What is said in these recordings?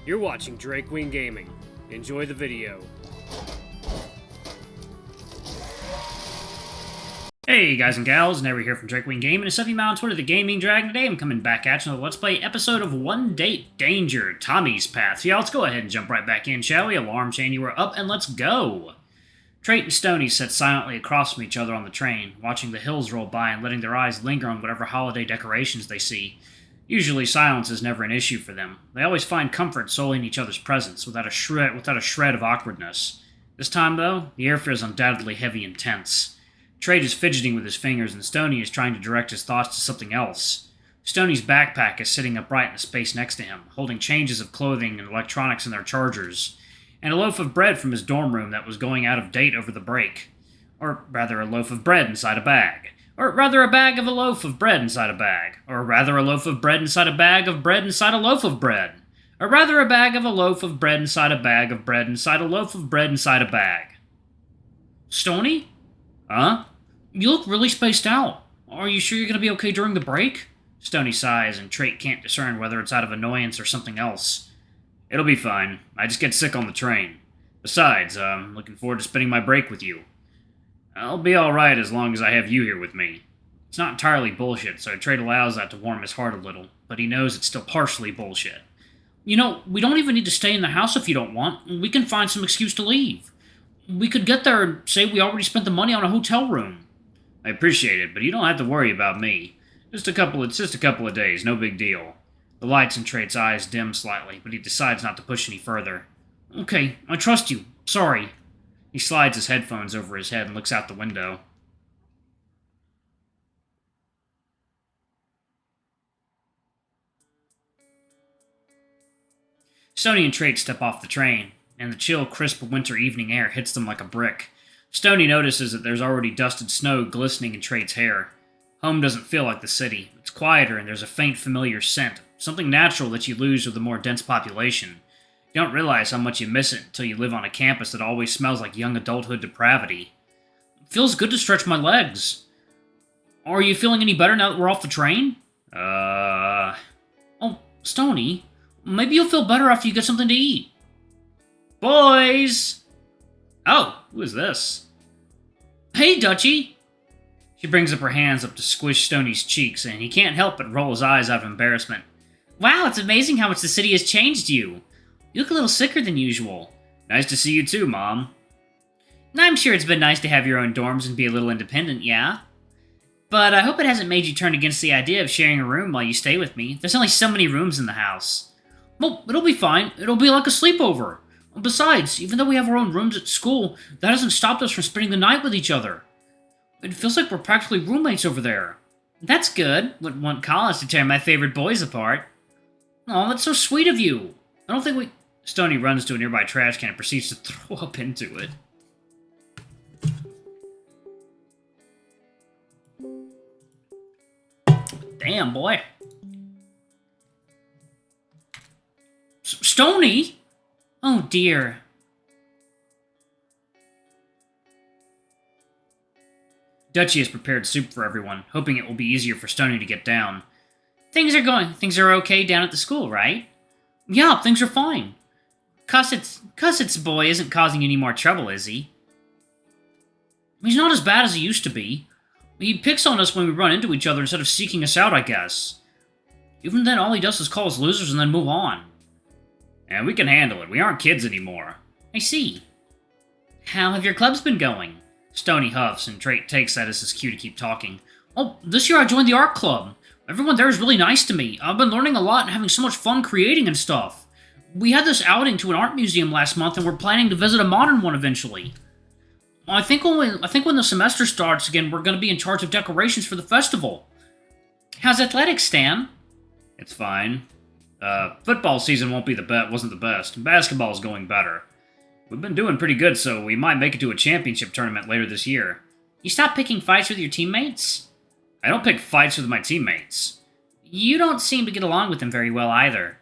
You're watching Drake Wing Gaming. Enjoy the video. Hey guys and gals, Never here from Drake Wing Gaming. It's Stuffy on Twitter, the Gaming Dragon. Today I'm coming back at you with a Let's Play episode of 1DateDanger, Tommy's Path. So yeah, let's go ahead and jump right back in, shall we? Alarm chain, you are up, and let's go! Trait and Stoney sat silently across from each other on the train, watching the hills roll by and letting their eyes linger on whatever holiday decorations they see. Usually silence is never an issue for them. They always find comfort solely in each other's presence, without a shred of awkwardness. This time, though, the airfare is undoubtedly heavy and tense. Trait is fidgeting with his fingers, and Stoney is trying to direct his thoughts to something else. Stoney's backpack is sitting upright in the space next to him, holding changes of clothing and electronics in their chargers, and a loaf of bread from his dorm room that was going out of date over the break. Or rather, a loaf of bread inside a bag. Or rather, a bag of a loaf of bread inside a bag. Or rather, a loaf of bread inside a bag of bread inside a loaf of bread. Or rather, a bag of a loaf of bread inside a bag of bread inside a loaf of bread inside a bag. Stoney? Huh? You look really spaced out. Are you sure you're going to be okay during the break? Stoney sighs, and Trait can't discern whether it's out of annoyance or something else. It'll be fine. I just get sick on the train. Besides, I'm looking forward to spending my break with you. I'll be alright as long as I have you here with me. It's not entirely bullshit, so Trait allows that to warm his heart a little, but he knows it's still partially bullshit. You know, we don't even need to stay in the house if you don't want. We can find some excuse to leave. We could get there and say we already spent the money on a hotel room. I appreciate it, but you don't have to worry about me. It's just a couple of days, no big deal. The lights in Trait's eyes dim slightly, but he decides not to push any further. Okay, I trust you. Sorry. He slides his headphones over his head and looks out the window. Stoney and Trait step off the train, and the chill, crisp winter evening air hits them like a brick. Stoney notices that there's already dusted snow glistening in Trait's hair. Home doesn't feel like the city. It's quieter and there's a faint familiar scent, something natural that you lose with a more dense population. You don't realize how much you miss it until you live on a campus that always smells like young adulthood depravity. It feels good to stretch my legs. Are you feeling any better now that we're off the train? Oh, Stoney, maybe you'll feel better after you get something to eat. Boys! Oh, who is this? Hey, Dutchie! She brings up her hands up to squish Stoney's cheeks, and he can't help but roll his eyes out of embarrassment. Wow, it's amazing how much the city has changed you. You look a little sicker than usual. Nice to see you too, Mom. I'm sure it's been nice to have your own dorms and be a little independent, yeah? But I hope it hasn't made you turn against the idea of sharing a room while you stay with me. There's only so many rooms in the house. Well, it'll be fine. It'll be like a sleepover. Besides, even though we have our own rooms at school, that hasn't stopped us from spending the night with each other. It feels like we're practically roommates over there. That's good. Wouldn't want college to tear my favorite boys apart. Aw, that's so sweet of you. I don't think we... Stoney runs to a nearby trash can and proceeds to throw up into it. Damn, boy. Stoney? Oh, dear. Dutchie has prepared soup for everyone, hoping it will be easier for Stoney to get down. Things are okay down at the school, right? Yeah, things are fine. Cussett's boy isn't causing any more trouble, is he? He's not as bad as he used to be. He picks on us when we run into each other instead of seeking us out, I guess. Even then, all he does is call us losers and then move on. And we can handle it. We aren't kids anymore. I see. How have your clubs been going? Stoney huffs, and Trait takes that as his cue to keep talking. Oh, this year I joined the art club. Everyone there is really nice to me. I've been learning a lot and having so much fun creating and stuff. We had this outing to an art museum last month, and we're planning to visit a modern one eventually. I think when the semester starts again, we're going to be in charge of decorations for the festival. How's athletics, Stan? It's fine. Football season wasn't the best. Basketball's going better. We've been doing pretty good, so we might make it to a championship tournament later this year. You stopped picking fights with your teammates? I don't pick fights with my teammates. You don't seem to get along with them very well either.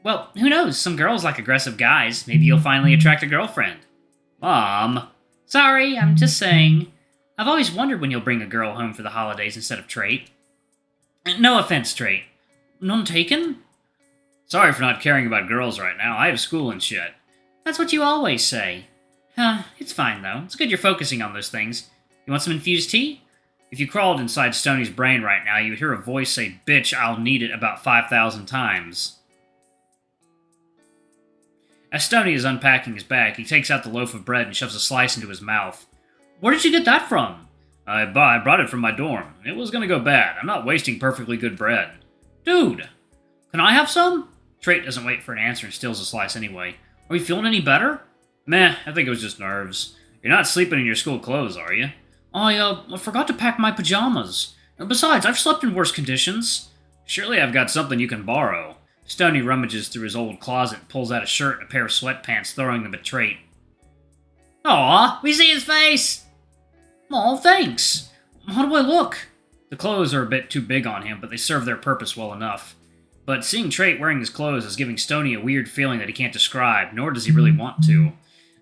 Well, who knows? Some girls like aggressive guys. Maybe you'll finally attract a girlfriend. Mom. Sorry, I'm just saying. I've always wondered when you'll bring a girl home for the holidays instead of Trait. No offense, Trait. None taken? Sorry for not caring about girls right now. I have school and shit. That's what you always say. Huh, it's fine though. It's good you're focusing on those things. You want some infused tea? If you crawled inside Stoney's brain right now, you would hear a voice say, "Bitch, I'll need it," about 5,000 times. As Stoney is unpacking his bag, he takes out the loaf of bread and shoves a slice into his mouth. Where did you get that from? I brought it from my dorm. It was gonna go bad. I'm not wasting perfectly good bread. Dude, can I have some? Trait doesn't wait for an answer and steals a slice anyway. Are you feeling any better? Meh, I think it was just nerves. You're not sleeping in your school clothes, are you? I forgot to pack my pajamas. Besides, I've slept in worse conditions. Surely I've got something you can borrow. Stoney rummages through his old closet and pulls out a shirt and a pair of sweatpants, throwing them at Trait. Aw, we see his face! Aw, thanks. How do I look? The clothes are a bit too big on him, but they serve their purpose well enough. But seeing Trait wearing his clothes is giving Stoney a weird feeling that he can't describe, nor does he really want to.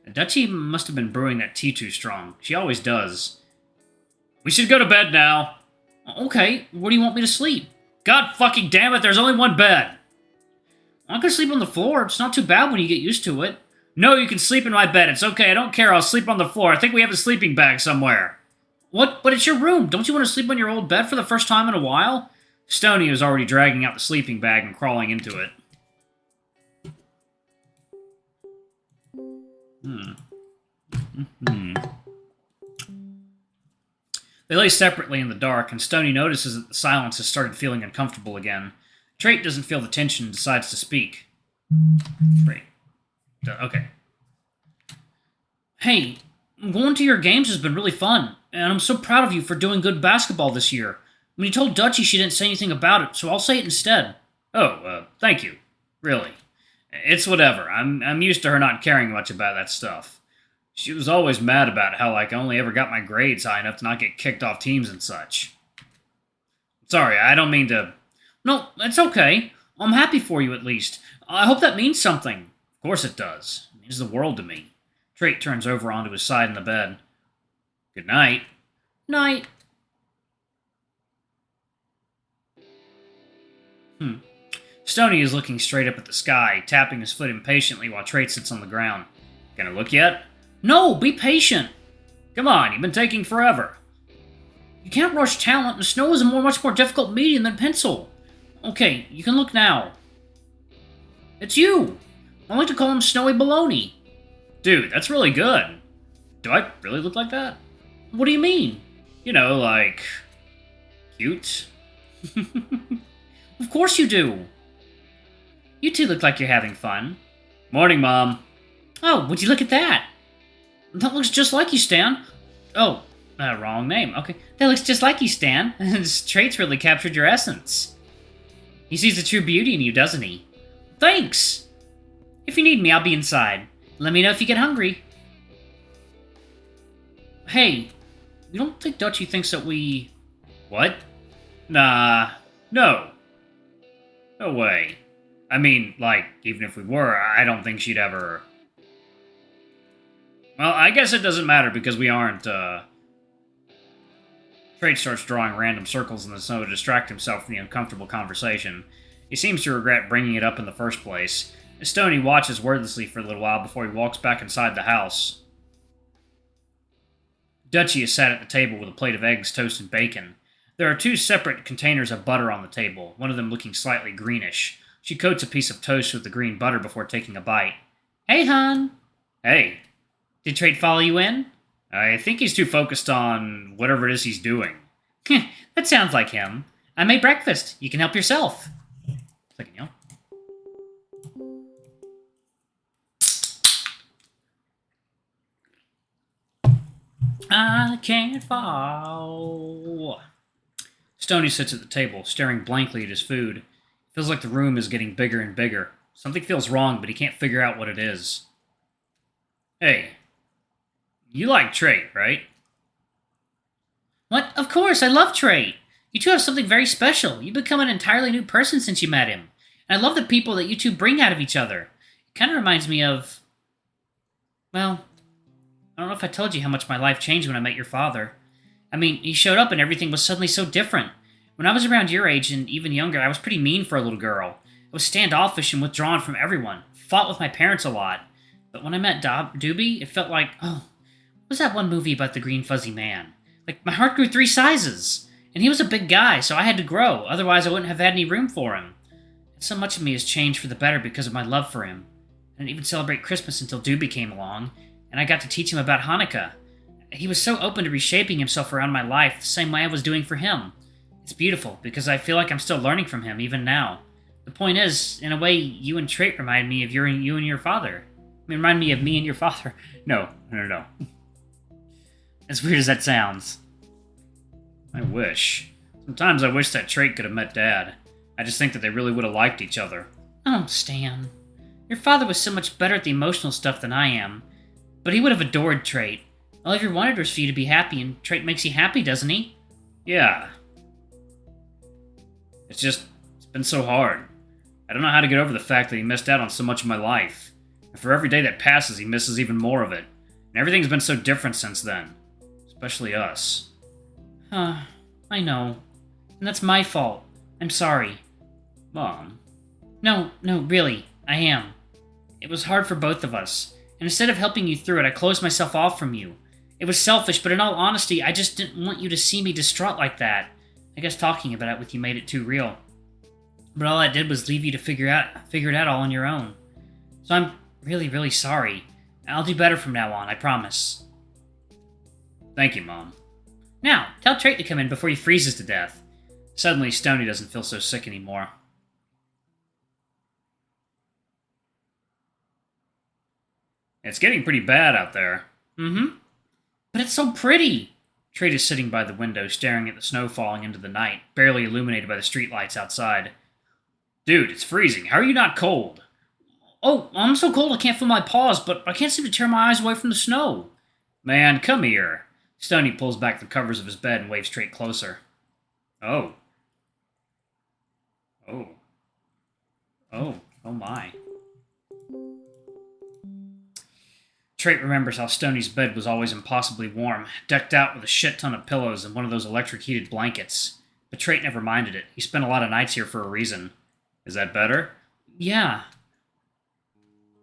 Dutchie must have been brewing that tea too strong. She always does. We should go to bed now. Okay, where do you want me to sleep? God fucking damn it, there's only one bed! I'm gonna sleep on the floor. It's not too bad when you get used to it. No, you can sleep in my bed. It's okay, I don't care. I'll sleep on the floor. I think we have a sleeping bag somewhere. What? But it's your room. Don't you want to sleep on your old bed for the first time in a while? Stoney was already dragging out the sleeping bag and crawling into it. They lay separately in the dark, and Stoney notices that the silence has started feeling uncomfortable again. Trait doesn't feel the tension and decides to speak. Trait. Okay. Hey, going to your games has been really fun, and I'm so proud of you for doing good basketball this year. When you told Dutchie, she didn't say anything about it, so I'll say it instead. Oh, thank you. Really. It's whatever. I'm used to her not caring much about that stuff. She was always mad about how, I only ever got my grades high enough to not get kicked off teams and such. Sorry, I don't mean to... No, it's okay. I'm happy for you, at least. I hope that means something. Of course it does. It means the world to me. Trait turns over onto his side in the bed. Good night. Night. Stoney is looking straight up at the sky, tapping his foot impatiently while Trait sits on the ground. Gonna look yet? No, be patient. Come on, you've been taking forever. You can't rush talent, and snow is a much more difficult medium than pencil. Okay, you can look now. It's you. I like to call him Snowy Baloney. Dude, that's really good. Do I really look like that? What do you mean? You know, cute? Of course you do. You two look like you're having fun. Morning, Mom. Oh, would you look at that? That looks just like you, Stan. Oh, wrong name. Okay, that looks just like you, Stan. His traits really captured your essence. He sees the true beauty in you, doesn't he? Thanks! If you need me, I'll be inside. Let me know if you get hungry. Hey, you don't think Dutchie thinks that we... What? Nah, no. No way. I mean, even if we were, I don't think she'd ever... Well, I guess it doesn't matter because we aren't, Trait starts drawing random circles in the snow to distract himself from the uncomfortable conversation. He seems to regret bringing it up in the first place. Stoney watches wordlessly for a little while before he walks back inside the house. Dutchie is sat at the table with a plate of eggs, toast, and bacon. There are two separate containers of butter on the table, one of them looking slightly greenish. She coats a piece of toast with the green butter before taking a bite. Hey, hon. Hey. Did Trait follow you in? I think he's too focused on whatever it is he's doing. That sounds like him. I made breakfast. You can help yourself. Second, yo. I can't fall. Stoney sits at the table, staring blankly at his food. It feels like the room is getting bigger and bigger. Something feels wrong, but he can't figure out what it is. Hey. You like Trait, right? What? Of course, I love Trait. You two have something very special. You've become an entirely new person since you met him. And I love the people that you two bring out of each other. It kind of reminds me of... Well, I don't know if I told you how much my life changed when I met your father. I mean, he showed up and everything was suddenly so different. When I was around your age and even younger, I was pretty mean for a little girl. was standoffish and withdrawn from everyone. Fought with my parents a lot. But when I met Doobie, it felt like, oh, what was that one movie about the green fuzzy man? Like, my heart grew 3 sizes. And he was a big guy, so I had to grow. Otherwise, I wouldn't have had any room for him. And so much of me has changed for the better because of my love for him. I didn't even celebrate Christmas until Doobie came along, and I got to teach him about Hanukkah. He was so open to reshaping himself around my life the same way I was doing for him. It's beautiful, because I feel like I'm still learning from him, even now. The point is, in a way, you and Trait remind me of you and your father. Remind me of me and your father. No. As weird as that sounds. I wish. Sometimes I wish that Trait could have met Dad. I just think that they really would have liked each other. Oh, Stan. Your father was so much better at the emotional stuff than I am. But he would have adored Trait. All he ever wanted was for you to be happy, and Trait makes you happy, doesn't he? Yeah. It's been so hard. I don't know how to get over the fact that he missed out on so much of my life. And for every day that passes, he misses even more of it. And everything's been so different since then. Especially us. I know. And that's my fault. I'm sorry. Mom. No, really. I am. It was hard for both of us. And instead of helping you through it, I closed myself off from you. It was selfish, but in all honesty, I just didn't want you to see me distraught like that. I guess talking about it with you made it too real. But all I did was leave you to figure it out all on your own. So I'm really, really sorry. I'll do better from now on, I promise. Thank you, Mom. Now, tell Trait to come in before he freezes to death. Suddenly, Stoney doesn't feel so sick anymore. It's getting pretty bad out there. Mm-hmm. But it's so pretty! Trait is sitting by the window, staring at the snow falling into the night, barely illuminated by the streetlights outside. Dude, it's freezing. How are you not cold? Oh, I'm so cold I can't feel my paws, but I can't seem to tear my eyes away from the snow. Man, come here. Stoney pulls back the covers of his bed and waves Trait closer. Oh my. Trait remembers how Stoney's bed was always impossibly warm, decked out with a shit ton of pillows and one of those electric heated blankets. But Trait never minded it. He spent a lot of nights here for a reason. Is that better? Yeah.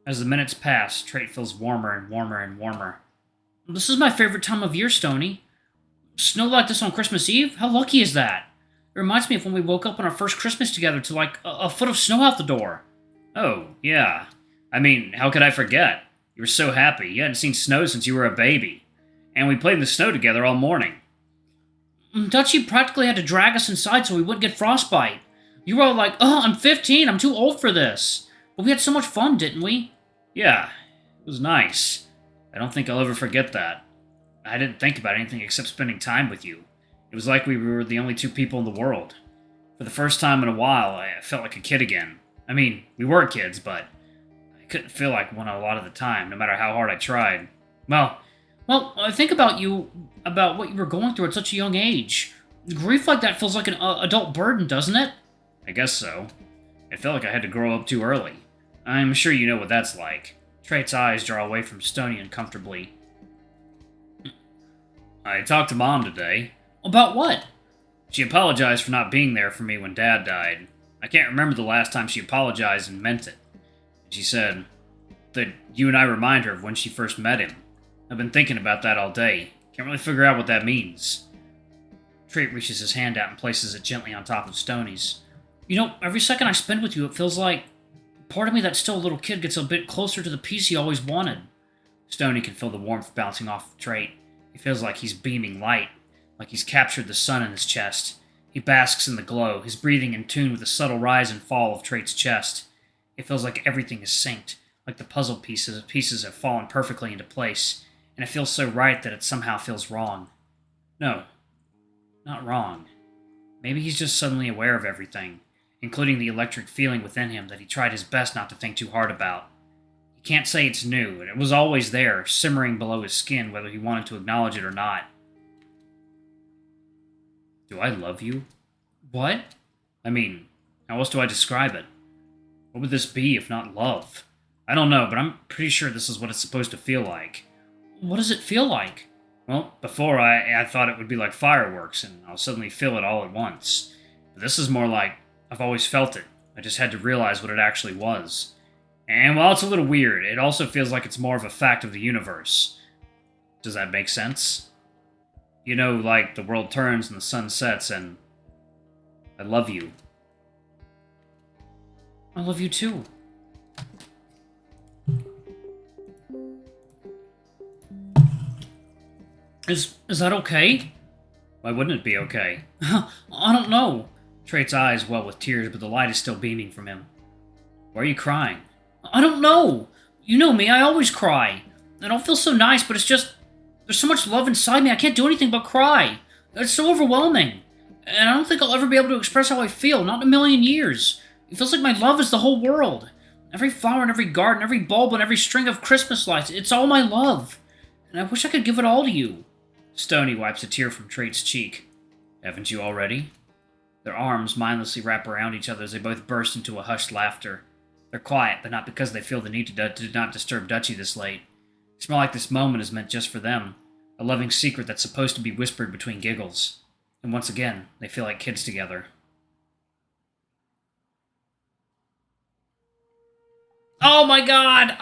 As the minutes pass, Trait feels warmer and warmer and warmer. This is my favorite time of year, Stoney. Snow like this on Christmas Eve? How lucky is that? It reminds me of when we woke up on our first Christmas together to like a foot of snow out the door. Oh, yeah. I mean, how could I forget? You were so happy. You hadn't seen snow since you were a baby. And we played in the snow together all morning. Dutchie practically had to drag us inside so we wouldn't get frostbite. You were all like, oh, I'm 15, I'm too old for this. But we had so much fun, didn't we? Yeah, it was nice. I don't think I'll ever forget that. I didn't think about anything except spending time with you. It was like we were the only 2 people in the world. For the first time in a while, I felt like a kid again. I mean, we were kids, but I couldn't feel like one a lot of the time, no matter how hard I tried. Well, think about what you were going through at such a young age. Grief like that feels like an adult burden, doesn't it? I guess so. It felt like I had to grow up too early. I'm sure you know what that's like. Trait's eyes draw away from Stoney uncomfortably. I talked to Mom today. About what? She apologized for not being there for me when Dad died. I can't remember the last time she apologized and meant it. She said that you and I remind her of when she first met him. I've been thinking about that all day. Can't really figure out what that means. Trait reaches his hand out and places it gently on top of Stoney's. You know, every second I spend with you, it feels like part of me that's still a little kid gets a bit closer to the peace he always wanted. Stoney can feel the warmth bouncing off Trait. He feels like he's beaming light, like he's captured the sun in his chest. He basks in the glow, his breathing in tune with the subtle rise and fall of Trait's chest. It feels like everything is synced, like the puzzle pieces have fallen perfectly into place, and it feels so right that it somehow feels wrong. No, not wrong. Maybe he's just suddenly aware of everything, including the electric feeling within him that he tried his best not to think too hard about. He can't say it's new, and it was always there, simmering below his skin, whether he wanted to acknowledge it or not. Do I love you? What? I mean, how else do I describe it? What would this be if not love? I don't know, but I'm pretty sure this is what it's supposed to feel like. What does it feel like? Well, before I thought it would be like fireworks, and I'll suddenly feel it all at once. But this is more like I've always felt it, I just had to realize what it actually was. And while it's a little weird, it also feels like it's more of a fact of the universe. Does that make sense? You know, like the world turns and the sun sets, and I love you. I love you too. Is that okay? Why wouldn't it be okay? I don't know. Trait's eyes well with tears, but the light is still beaming from him. Why are you crying? I don't know. You know me, I always cry. I don't feel so nice, but it's just... There's so much love inside me, I can't do anything but cry. It's so overwhelming. And I don't think I'll ever be able to express how I feel, not in a million years. It feels like my love is the whole world. Every flower in every garden, every bulb and every string of Christmas lights, it's all my love. And I wish I could give it all to you. Stoney wipes a tear from Trait's cheek. Haven't you already? Their arms mindlessly wrap around each other as they both burst into a hushed laughter. They're quiet, but not because they feel the need to not disturb Dutchie this late. It's more like this moment is meant just for them. A loving secret that's supposed to be whispered between giggles. And once again, they feel like kids together. Oh my god!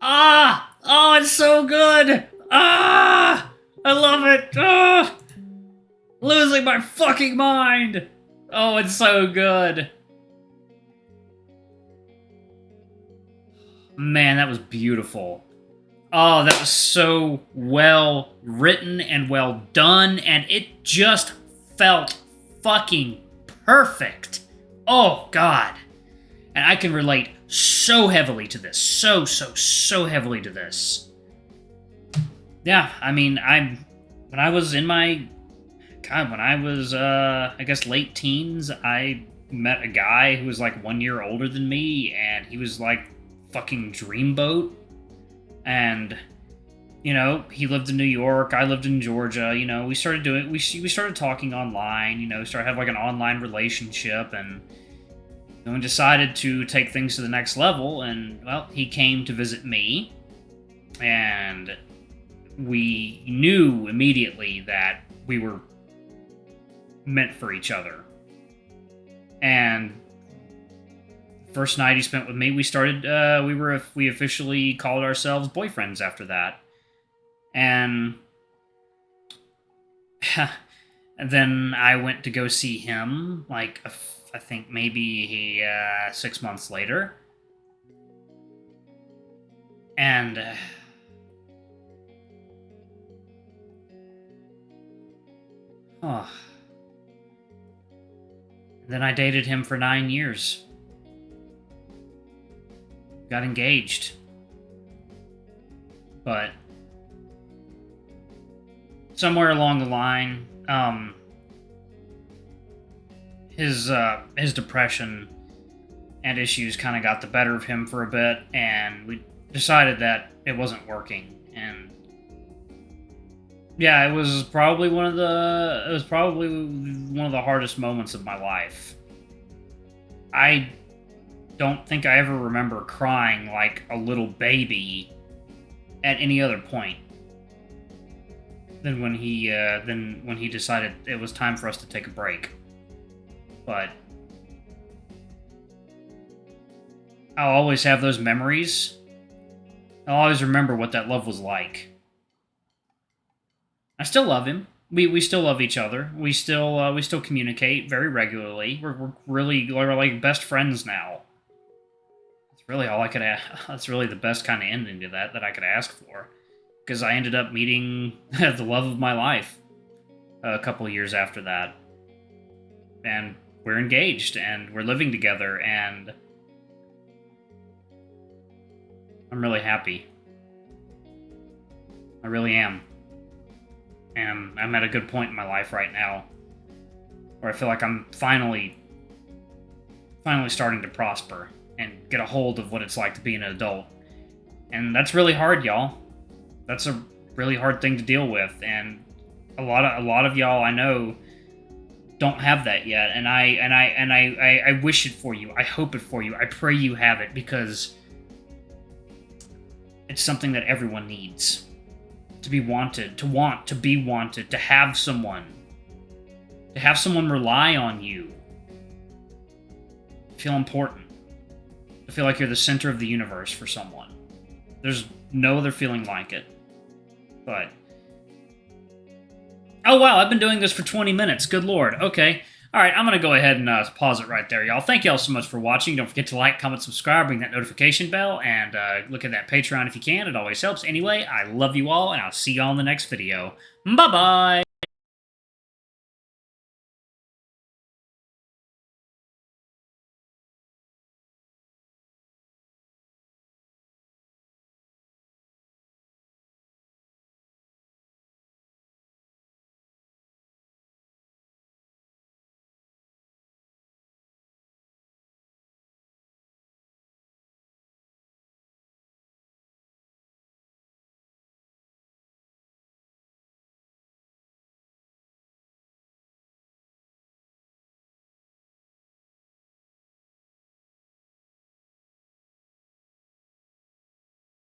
Oh, it's so good! I love it! Losing my fucking mind! Oh, it's so good! Man, that was beautiful. Oh, that was so well written and well done, and it just felt fucking perfect. Oh, God. And I can relate so heavily to this. So heavily to this. Yeah, I mean, when I was in my... God, when I was, I guess, late teens, I met a guy who was, like, 1 year older than me, and he was, like, fucking dreamboat. And, you know, he lived in New York, I lived in Georgia, you know, we started talking online, you know, started having, like, an online relationship, and then we decided to take things to the next level, and, well, he came to visit me, and we knew immediately that we were meant for each other. And first night he spent with me, we officially called ourselves boyfriends after that. And and then I went to go see him, like, I think maybe 6 months later. And then I dated him for 9 years. Got engaged. But somewhere along the line, his depression and issues kind of got the better of him for a bit, and we decided that it wasn't working. And yeah, it was probably one of the hardest moments of my life. I don't think I ever remember crying like a little baby at any other point than when he decided it was time for us to take a break. But I'll always have those memories. I'll always remember what that love was like. I still love him. We still love each other. We still communicate very regularly. We're like best friends now. That's really all I could ask. That's really the best kind of ending to that I could ask for, because I ended up meeting the love of my life a couple of years after that, and we're engaged and we're living together, and I'm really happy. I really am. And I'm at a good point in my life right now where I feel like I'm finally starting to prosper and get a hold of what it's like to be an adult. And that's really hard, y'all. That's a really hard thing to deal with, and a lot of y'all I know don't have that yet, and I wish it for you. I hope it for you. I pray you have it, because it's something that everyone needs. To be wanted, to be wanted, to have someone rely on you, feel important. To feel like you're the center of the universe for someone. There's no other feeling like it. But... oh, wow, I've been doing this for 20 minutes. Good lord. Okay. All right, I'm going to go ahead and pause it right there, y'all. Thank y'all so much for watching. Don't forget to like, comment, subscribe, ring that notification bell, and look at that Patreon if you can. It always helps. Anyway, I love you all, and I'll see y'all in the next video. Bye-bye!